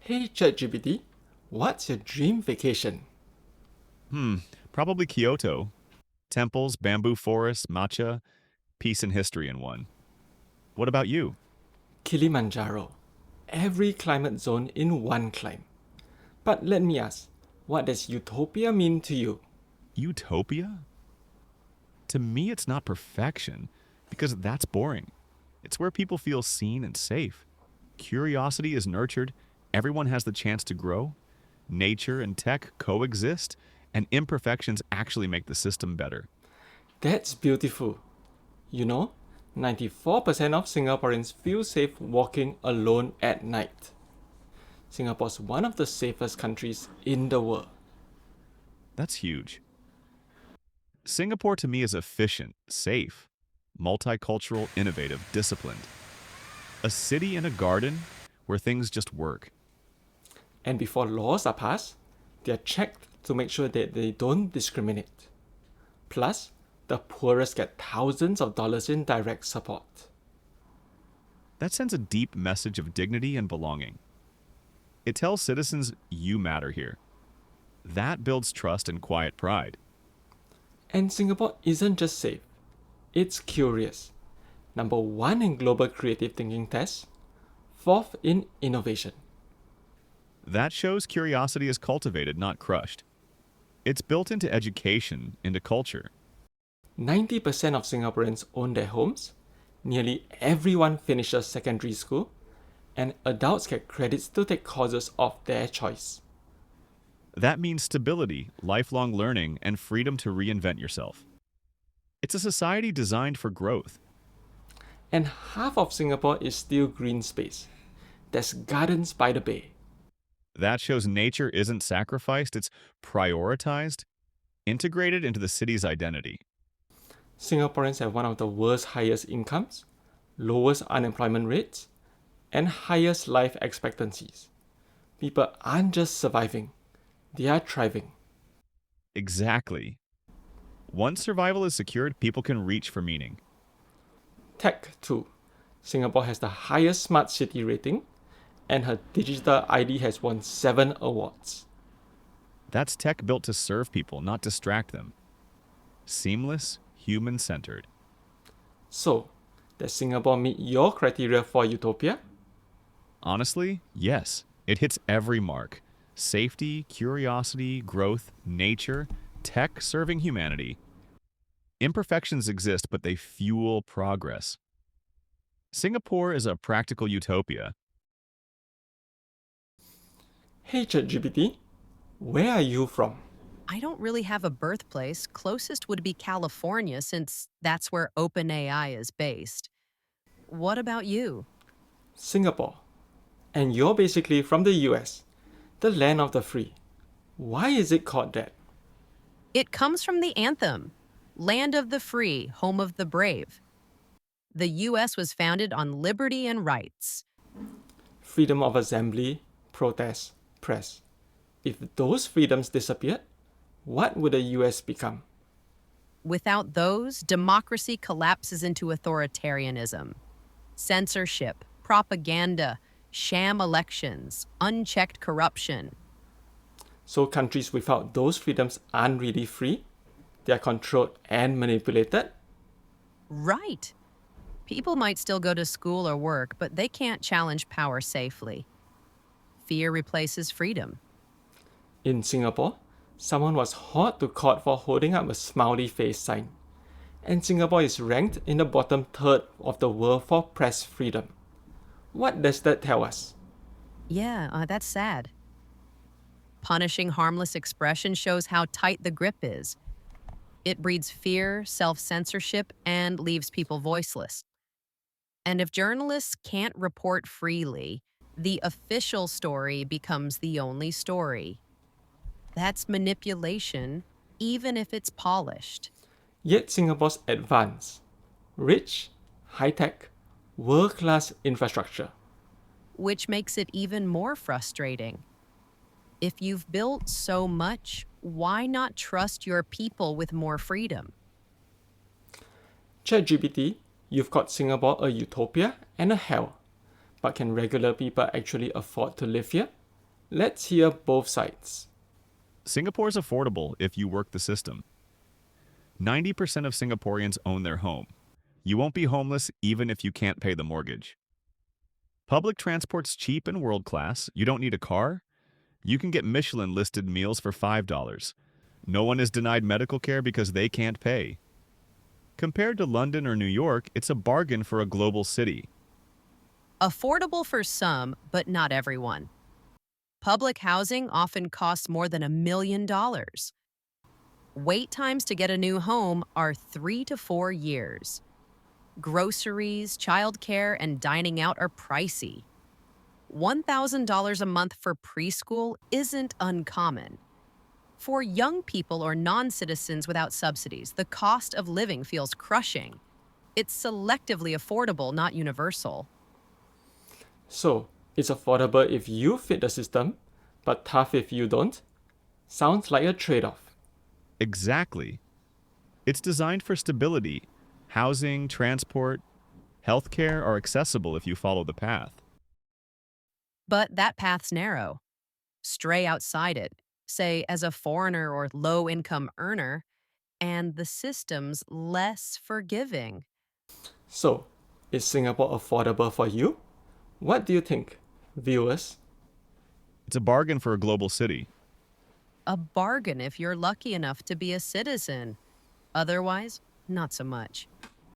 Hey ChatGPT, what's your dream vacation? Probably Kyoto. Temples, bamboo forests, matcha, peace and history in one. What about you? Kilimanjaro. Every climate zone in one climb. But let me ask, what does utopia mean to you? Utopia? To me, it's not perfection, because that's boring. It's where people feel seen and safe. Curiosity is nurtured, everyone has the chance to grow, nature and tech coexist, and imperfections actually make the system better. That's beautiful. You know, 94% of Singaporeans feel safe walking alone at night. Singapore's one of the safest countries in the world. That's huge. Singapore to me is efficient, safe, multicultural, innovative, disciplined. A city and a garden where things just work. And before laws are passed, they are checked to make sure that they don't discriminate. Plus, the poorest get thousands of dollars in direct support. That sends a deep message of dignity and belonging. It tells citizens you matter here. That builds trust and quiet pride. And Singapore isn't just safe, it's curious. Number one in global creative thinking tests, fourth in innovation. That shows curiosity is cultivated, not crushed. It's built into education, into culture. 90% of Singaporeans own their homes, nearly everyone finishes secondary school, and adults get credits to take courses of their choice. That means stability, lifelong learning, and freedom to reinvent yourself. It's a society designed for growth. And half of Singapore is still green space. There's gardens by the bay. That shows nature isn't sacrificed, it's prioritized, integrated into the city's identity. Singaporeans have one of the world's highest incomes, lowest unemployment rates, and highest life expectancies. People aren't just surviving, they are thriving. Exactly. Once survival is secured, people can reach for meaning. Tech too. Singapore has the highest smart city rating, and her digital ID has won 7 awards. That's tech built to serve people, not distract them. Seamless, human centered. So, does Singapore meet your criteria for utopia? Honestly, yes. It hits every mark: safety, curiosity, growth, nature, tech serving humanity. Imperfections exist, but they fuel progress. Singapore is a practical utopia. Hey ChatGPT, where are you from? I don't really have a birthplace. Closest would be California since that's where OpenAI is based. What about you? Singapore. And you're basically from the US, the land of the free. Why is it called that? It comes from the anthem, Land of the Free, Home of the Brave. The US was founded on liberty and rights. Freedom of assembly, protest, press. If those freedoms disappeared, what would the US become? Without those, democracy collapses into authoritarianism. Censorship, propaganda, sham elections, unchecked corruption. So countries without those freedoms aren't really free. They are controlled and manipulated. Right. People might still go to school or work, but they can't challenge power safely. Fear replaces freedom. In Singapore, someone was hauled to court for holding up a smiley face sign. And Singapore is ranked in the bottom third of the world for press freedom. What does that tell us? Yeah, that's sad. Punishing harmless expression shows how tight the grip is. It breeds fear, self censorship, and leaves people voiceless. And if journalists can't report freely, the official story becomes the only story. That's manipulation, even if it's polished. Yet Singapore's advanced, rich, high tech, world class infrastructure. Which makes it even more frustrating. If you've built so much, why not trust your people with more freedom? ChatGPT, you've got Singapore a utopia and a hell. But can regular people actually afford to live here? Let's hear both sides. Singapore's affordable if you work the system. 90% of Singaporeans own their home. You won't be homeless even if you can't pay the mortgage. Public transport's cheap and world class. You don't need a car. You can get Michelin listed meals for $5. No one is denied medical care because they can't pay. Compared to London or New York, it's a bargain for a global city. Affordable for some, but not everyone. Public housing often costs more than $1 million. Wait times to get a new home are 3 to 4 years. Groceries, childcare, and dining out are pricey. $1,000 a month for preschool isn't uncommon. For young people or non-citizens without subsidies, the cost of living feels crushing. It's selectively affordable, not universal. So, it's affordable if you fit the system, but tough if you don't? Sounds like a trade off. Exactly. It's designed for stability. Housing, transport, healthcare are accessible if you follow the path. But that path's narrow. Stray outside it, say as a foreigner or low-income earner, and the system's less forgiving. So, is Singapore affordable for you? What do you think, viewers? It's a bargain for a global city. A bargain if you're lucky enough to be a citizen. Otherwise, not so much.